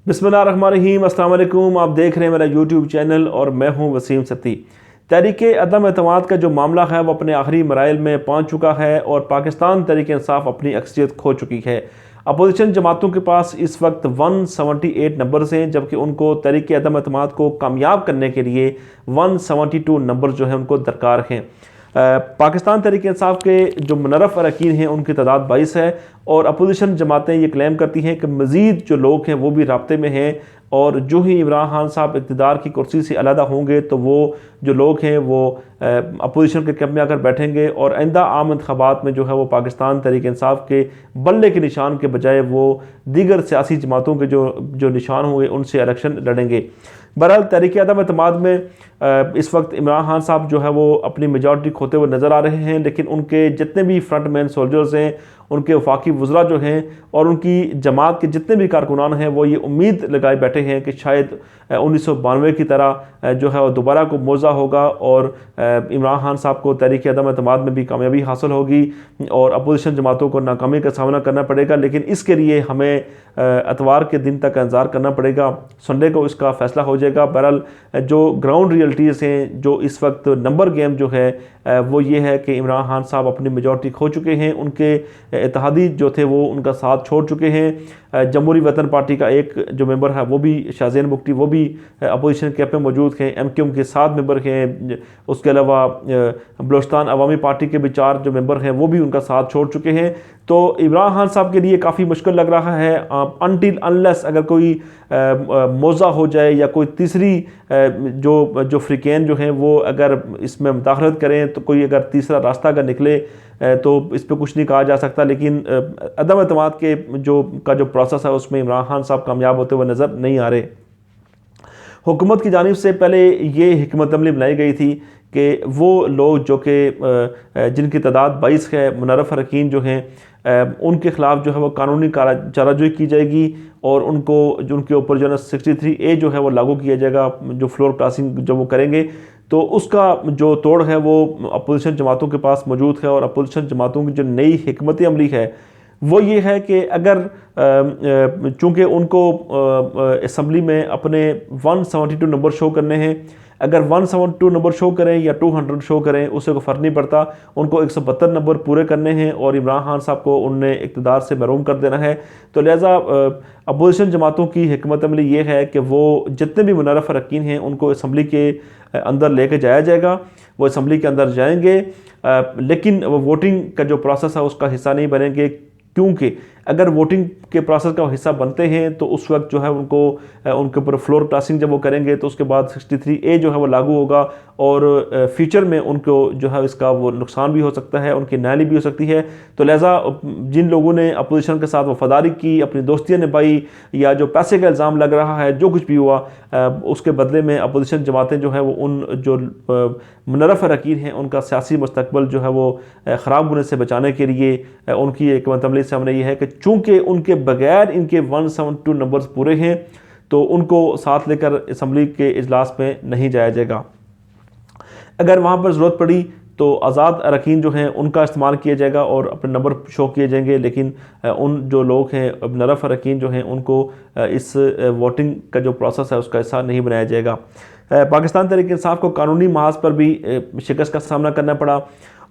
बिस्मिल्लाहिर्रहमानिर्रहीम, अस्सलाम वालेकुम। आप देख रहे हैं मेरा यूट्यूब चैनल और मैं हूं वसीम सत्ती। तहरीक अदम एतमाद का जो मामला है वो अपने आखिरी मराइल में पहुंच चुका है और पाकिस्तान तहरीक इंसाफ अपनी अक्सरियत खो चुकी है। अपोजिशन जमातों के पास इस वक्त 178 नंबर्स हैं, जबकि उनको तहरीक अदम एतमाद को कामयाब करने के लिए 172 नंबर जो है उनको दरकार हैं। पाकिस्तान तहरीक इंसाफ के जो मुनर्रफ अरकान हैं उनकी तादाद 22 है और अपोजिशन जमातें ये क्लेम करती हैं कि मज़ीद जो लोग हैं वो भी राब्ते में हैं और जो ही इमरान खान साहब इक़्तिदार की कुर्सी से अलहदा होंगे तो वो जो लोग हैं वो अपोजिशन के कैंप में आकर बैठेंगे और आइंदा आम इंतखाबात में जो है वो पाकिस्तान तहरीक इंसाफ के बल्ले के निशान के बजाय वो दीगर सियासी जमातों के जो निशान होंगे उनसे इलेक्शन लड़ेंगे। बहरहाल तहरीक अदम एतमाद में इस वक्त इमरान खान साहब जो है वो अपनी मेजॉरिटी खोते हुए नज़र आ रहे हैं, लेकिन उनके जितने भी फ्रंट मैन सोल्जर्स हैं, उनके वफाकी वज़रा जो हैं और उनकी जमात के जितने भी कारकुनान हैं वो ये उम्मीद लगाए बैठे हैं कि शायद 1992 की तरह जो है वो दोबारा को मौज़ा होगा और इमरान खान साहब को तहरीक अदम एतमाद में भी कामयाबी हासिल होगी और अपोजिशन जमातों को नाकामी का सामना करना पड़ेगा। लेकिन इसके लिए हमें एतवार के दिन तक इंतज़ार करना पड़ेगा, संडे को इसका फ़ैसला हो जाएगा। बहरहाल जो ग्राउंड रियलिटीज़ हैं, जो इस वक्त नंबर गेम जो है वो ये है कि इमरान खान साहब अपनी मेजॉरिटी खो चुके हैं, उनके इत्तेहादी जो थे वो उनका साथ छोड़ चुके हैं। जमहूरी वतन पार्टी का एक जो मेंबर है वो भी शाहज़ैन बुगटी वो भी अपोजिशन कैंप में मौजूद हैं। MQM के 7 मेंबर हैं। उसके अलावा बलोचिस्तान अवामी पार्टी के भी 4 जो मेंबर हैं वो भी उनका साथ छोड़ चुके हैं। तो इमरान खान साहब के लिए काफ़ी मुश्किल लग रहा है अनटिल अनलेस अगर कोई मौज़ा हो जाए या कोई तीसरी जो फ्रीकेन जो हैं वो अगर इसमें मुदाखलत करें तो कोई अगर तीसरा रास्ता अगर निकले तो इस पर कुछ नहीं कहा जा सकता। लेकिन अदम एतमाद के जो प्रोसेस है उसमें इमरान खान साहब कामयाब होते हुए नज़र नहीं आ रहे। हुकूमत की जानिब से पहले ये हिकमत अमली बनाई गई थी कि वो लोग जो कि जिनकी तादाद 22 है, मुनर्रफ अरकान जो हैं उनके ख़िलाफ़ जो है वो कानूनी चाराजोई की जाएगी और उनको जो उनके ऊपर जो है 63A जो है वो लागू किया जाएगा। जो फ्लोर क्रॉसिंग जब वो करेंगे तो उसका जो तोड़ है वो अपोजिशन जमातों के पास मौजूद है और अपोजिशन जमातों की जो नई हिकमत अमली है वो ये है कि अगर चूँकि उनको असम्बली में अपने 172 नंबर शो करने हैं, अगर 172 नंबर शो करें या 200 शो करें उससे कोई फ़र्क नहीं पड़ता, उनको 172 नंबर पूरे करने हैं और इमरान खान साहब को उनने इक़्तिदार से महरूम कर देना है। तो लिहाजा अपोजिशन जमातों की हिकमत अमली ये है कि वो जितने भी मुनर्रफ अरकान हैं उनको असम्बली के अंदर लेके जाया जाएगा, वो असम्बली के अंदर जाएंगे, लेकिन वो वोटिंग का जो प्रोसेस है उसका हिस्सा नहीं बनेंगे, क्योंकि अगर वोटिंग के प्रोसेस का हिस्सा बनते हैं तो उस वक्त जो है उनको उनके ऊपर फ्लोर क्रॉसिंग जब वो करेंगे तो उसके बाद 63A जो है वो लागू होगा और फ्यूचर में उनको जो है इसका वो नुकसान भी हो सकता है, उनकी नाली भी हो सकती है। तो लिहाजा जिन लोगों ने अपोजिशन के साथ वफादारी की, अपनी दोस्तियाँ निभाई या जो पैसे का इल्ज़ाम लग रहा है, जो कुछ भी हुआ उसके बदले में अपोजिशन जमातें जो है वो उन जो मुनर्रफ अरकान हैं उनका सियासी मुस्तकबिल जो है वो ख़राब होने से बचाने के लिए उनकी एक मतमली सामने ये है कि चूँकि उनके बगैर इनके 172 नंबर्स पूरे हैं तो उनको साथ लेकर असम्बली के इजलास में नहीं जाया जाएगा। अगर वहाँ पर ज़रूरत पड़ी तो आज़ाद अरकान जो हैं उनका इस्तेमाल किया जाएगा और अपने नंबर शो किए जाएंगे, लेकिन उन जो लोग हैं मुनर्रफ अरकान जो हैं उनको इस वोटिंग का जो प्रोसेस है उसका हिस्सा नहीं बनाया जाएगा। पाकिस्तान तहरीक इंसाफ को कानूनी महाज पर भी शिकस्त का सामना करना पड़ा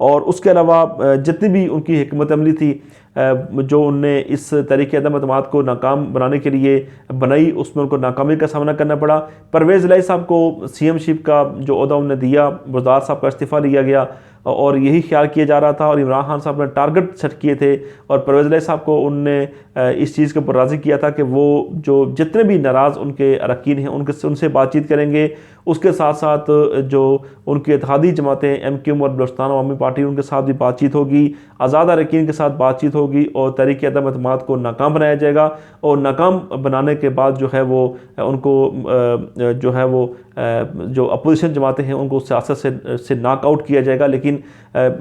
और उसके अलावा जितनी भी उनकी हिकमत अमली थी जो उनने इस तहरीक अदम एतमाद को नाकाम बनाने के लिए बनाई उसमें उनको नाकामी का सामना करना पड़ा। परवेज़ इलाही साहब को CM-शिप का जो ओहदा उन्हें दिया, बुज़दार साहब का इस्तीफ़ा लिया गया और यही ख्याल किया जा रहा था और इमरान खान साहब ने टारगेट सेट किए थे और परवेज़ इलाही साहब को उनने इस चीज़ के ऊपर राज़ी किया था कि वो जो जितने भी नाराज़ उनके अरकान हैं उनसे बातचीत करेंगे। उसके साथ साथ जो उनके इत्तेहादी जमातें MQM और बलोचिस्तान अवामी पार्टी उनके साथ भी बातचीत होगी, आज़ाद अरकान के साथ बातचीत होगी और तहरीक अदम एतमाद को नाकाम बनाया जाएगा और नाकाम बनाने के बाद जो है वो उनको जो है वो जो अपोजिशन जमातें हैं उनको सियासत से नॉकआउट किया जाएगा। लेकिन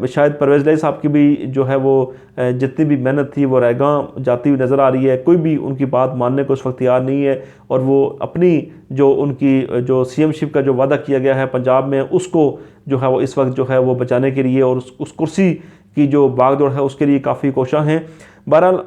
शायद परवेज़ इलाही साहब की भी जो है वो जितनी भी मेहनत थी वो रैगां जाती हुई नज़र आ रही है, कोई भी उनकी बात मानने को इस वक्त तैयार नहीं है और वो अपनी जो उनकी जो CM-शिप का जो वादा किया गया है पंजाब में उसको जो है वो इस वक्त जो है वो बचाने के लिए और उस कुर्सी की जो भागदौड़ है उसके लिए काफ़ी कोशां हैं। बहरहाल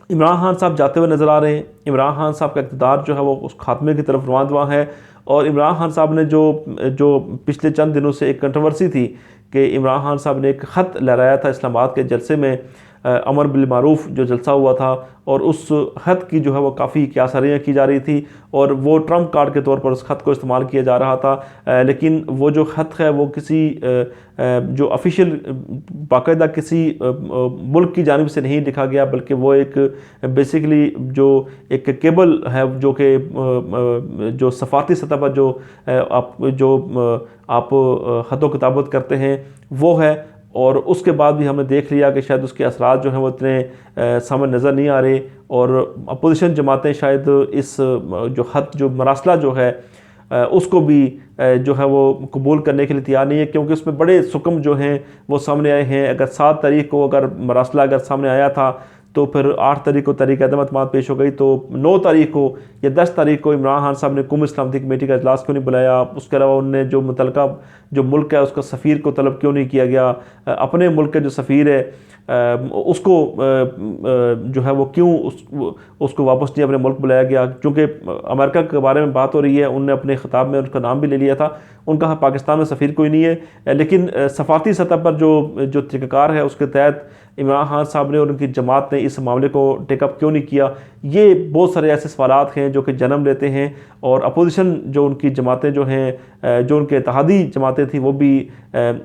इमरान खान साहब जाते हुए नज़र आ रहे हैं। इमरान खान साहब का इक़्तिदार जो है वो उस खात्मे की तरफ रवां है। और इमरान खान साहब ने जो पिछले चंद दिनों से एक कंट्रोवर्सी थी कि इमरान खान साहब ने एक ख़त लहराया था इस्लामाबाद के जलसे में, अमर बिल मारूफ जो जलसा हुआ था, और उस ख़त की जो है वो काफ़ी क्यासारियाँ की जा रही थी और वो ट्रम्प कार्ड के तौर पर उस ख़त को इस्तेमाल किया जा रहा था। लेकिन वो जो ख़त है वो किसी जो ऑफिशियल बाकायदा किसी मुल्क की जानिब से नहीं लिखा गया, बल्कि वो एक बेसिकली जो एक केबल है जो कि जो सफ़ारती सतह पर आप ख़त किताबत करते हैं वो है। और उसके बाद भी हमने देख लिया कि शायद उसके असरात जो हैं वो इतने सामने नज़र नहीं आ रहे, और अपोजिशन जमातें शायद इस जो ख़त जो मरासला जो है उसको भी जो है वो कबूल करने के लिए तैयार नहीं है, क्योंकि उसमें बड़े सुकम जो हैं वो सामने आए हैं। अगर 7 तारीख को अगर मरासला अगर सामने आया था तो फिर 8 तारीख को तहरीक अदम एतमाद पेश हो गई, तो 9 तारीख को या 10 तारीख को इमरान खान साहब ने कौमी सलामती कमेटी का इजलास क्यों नहीं बुलाया? उसके अलावा उनने जो मुतलका जो मुल्क है उसका सफ़ीर को तलब क्यों नहीं किया गया? अपने मुल्क के जो सफ़ीर है उसको जो है वो क्यों उसको वापस नहीं अपने मुल्क बुलाया गया? क्योंकि अमेरिका के बारे में बात हो रही है, उनने अपने ख़िताब में उसका नाम भी ले लिया था। उनका पाकिस्तान में सफ़ीर कोई नहीं है, लेकिन सफ़ारती सतह पर जो तरीक़ाकार है उसके तहत इमरान खान साहब ने और उनकी जमात ने इस मामले को टेकअप क्यों नहीं किया? ये बहुत सारे ऐसे सवालात हैं जो कि जन्म लेते हैं, और अपोजिशन जो उनकी जमातें जो हैं जो उनके इत्तेहादी जमातें थी वो भी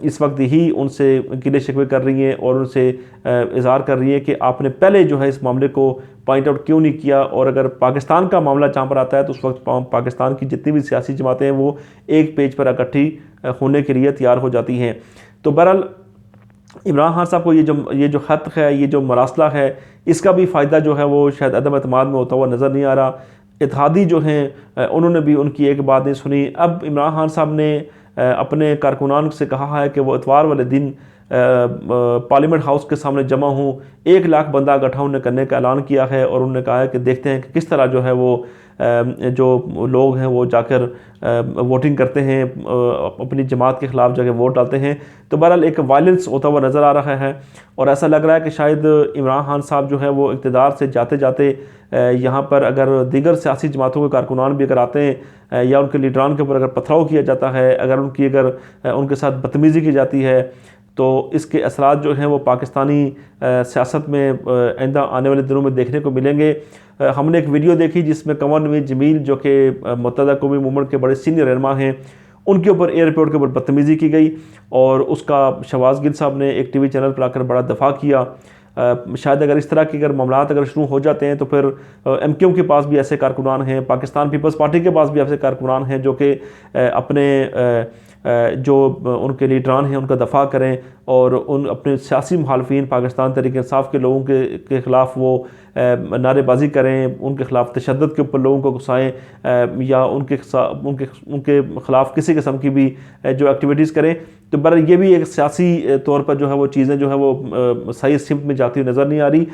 इस वक्त ही उनसे गिले शिकवे कर रही हैं और उनसे इज़हार कर रही हैं कि आपने पहले जो है इस मामले को पॉइंट आउट क्यों नहीं किया। और अगर पाकिस्तान का मामला जहाँ पर आता है तो उस वक्त पाकिस्तान की जितनी भी सियासी जमातें हैं वो एक पेज पर इकट्ठी होने के लिए तैयार हो जाती हैं। तो बहरहाल इमरान खान साहब को ये जो ख़त है, ये जो मरासला है, इसका भी फ़ायदा जो है वो शायद अदम एतमाद में होता हुआ नज़र नहीं आ रहा। इत्तेहादी जो हैं उन्होंने भी उनकी एक बात नहीं सुनी। अब इमरान खान साहब ने अपने कारकुनान से कहा है कि वो इतवार वाले दिन पार्लियामेंट हाउस के सामने जमा हूँ। 1 लाख बंदा इकट्ठा उन्होंने करने का ऐलान किया है, और उन्होंने कहा है कि देखते हैं कि किस तरह जो है वो जो लोग हैं वो जाकर वोटिंग करते हैं, अपनी जमात के ख़िलाफ़ जाकर वोट डालते हैं। तो बहरहाल एक वायलेंस होता हुआ नज़र आ रहा है, और ऐसा लग रहा है कि शायद इमरान खान साहब जो है वो इक़्तिदार से जाते जाते यहाँ पर अगर दीगर सियासी जमातों के कारकुनान भी अगर आते हैं या उनके लीडरान के ऊपर अगर पथराव किया जाता है, अगर उनके साथ बदतमीज़ी की जाती है, तो इसके असरात जो हैं वो पाकिस्तानी सियासत में आइंदा आने वाले दिनों में देखने को मिलेंगे। हमने एक वीडियो देखी जिसमें कंवर नवीद जमील जो कि मुत्तहदा कौमी मूवमेंट के बड़े सीनियर रहनुमा हैं, उनके ऊपर एयरपोर्ट के ऊपर बदतमीज़ी की गई, और उसका शहबाज गिल साहब ने एक टीवी चैनल पर आकर बड़ा दफा किया। शायद अगर इस तरह के अगर मामलात अगर शुरू हो जाते हैं तो फिर MQ के पास भी ऐसे कारकुनान हैं, पाकिस्तान पीपल्स पार्टी के पास भी ऐसे कारकुनान हैं जो कि अपने जो उनके लीडरान हैं उनका दफा करें, और उन अपने सियासी मुखालफिन पाकिस्तान तहरीक इंसाफ के लोगों के ख़िलाफ़ वो नारेबाजी करें, उनके ख़िलाफ़ तशद्दुद के ऊपर लोगों को गुस्साएँ, या उनके ख़िलाफ़ किसी किस्म की भी जो एक्टिविटीज़ करें। तो बहरहाल ये भी एक सियासी तौर पर जो है वो चीज़ें जो है वो सही सिमत में जाती हुई नज़र नहीं आ रही।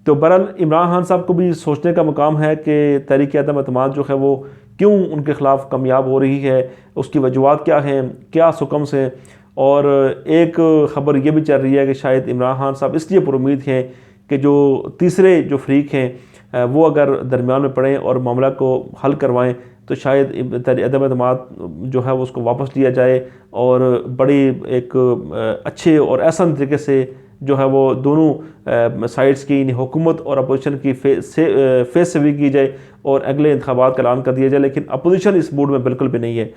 तो बहरहाल इमरान खान साहब को भी सोचने का मुकाम है कि तहरीक अदम एतमाद जो है वो क्यों उनके ख़िलाफ़ कामयाब हो रही है, उसकी वजूहात क्या हैं, क्या सुकम से। और एक ख़बर ये भी चल रही है कि शायद इमरान खान साहब इसलिए पुरुमीद हैं कि जो तीसरे जो फ्रीक हैं वो अगर दरमियान में पड़ें और मामला को हल करवाएं तो शायद अदम एतमाद जो है वो उसको वापस लिया जाए, और बड़ी एक अच्छे और आसान तरीके से जो है वो दोनों साइड्स की हुकूमत और अपोजिशन की फेस सेवी की जाए और अगले इंतखाबात का ऐलान कर दिया जाए। लेकिन अपोजिशन इस मूड में बिल्कुल भी नहीं है,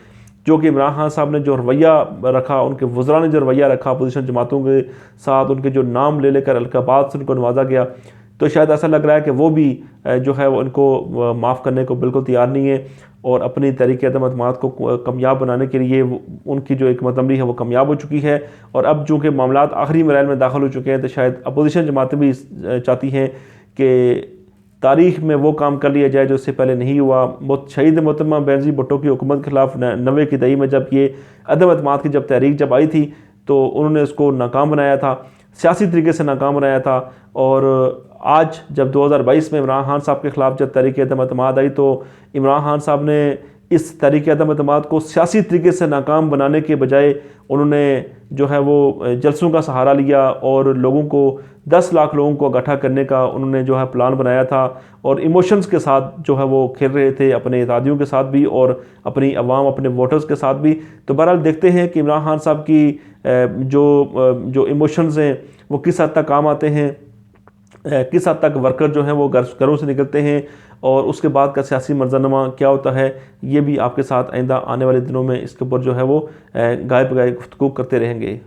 जो कि इमरान खान साहब ने जो रवैया रखा, उनके वज़रा ने जो रवैया रखा अपोजिशन जमातों के साथ, उनके जो नाम ले लेकर अलकाबात से उनको नवाजा गया, तो शायद ऐसा लग रहा है कि वो भी जो है वो उनको माफ़ करने को बिल्कुल तैयार नहीं है, और अपनी तहरीक अदम एतमाद को कामयाब बनाने के लिए उनकी जो एक अमली है वो कामयाब हो चुकी है। और अब चूँकि मामलात आखिरी मराइल में दाखिल हो चुके हैं तो शायद अपोजिशन जमातें भी चाहती हैं कि तारीख़ में वो काम कर लिया जाए जो इससे पहले नहीं हुआ। शहीद मोहतरमा बेनज़ीर भुट्टो की हुकूमत के ख़िलाफ़ 90 की दही में जब ये अदम एतमाद की जब तहरीक जब आई थी तो उन्होंने उसको नाकाम बनाया था, सियासी तरीके से नाकाम बनाया था। और आज जब 2022 में इमरान खान साहब के ख़िलाफ़ जब तहरीक अदम एतमाद आई तो इमरान खान साहब ने इस तहरीक अदम एतमाद को सियासी तरीके से नाकाम बनाने के बजाय उन्होंने जो है वो जलसों का सहारा लिया और लोगों को 10 लाख लोगों को इकट्ठा करने का उन्होंने जो है प्लान बनाया था और इमोशंस के साथ जो है वो खेल रहे थे, अपने इत्तेहादियों के साथ भी और अपनी अवाम, अपने वोटर्स के साथ भी। तो बहरहाल देखते हैं कि इमरान खान साहब की जो इमोशंस हैं वो किस हद तक काम आते हैं, किस हद तक वर्कर जो हैं वो घरों से निकलते हैं और उसके बाद का सियासी मंजरनामा क्या होता है। ये भी आपके साथ आइंदा आने वाले दिनों में इसके ऊपर जो है वो गाय पे गाय गुफ्तगू करते रहेंगे।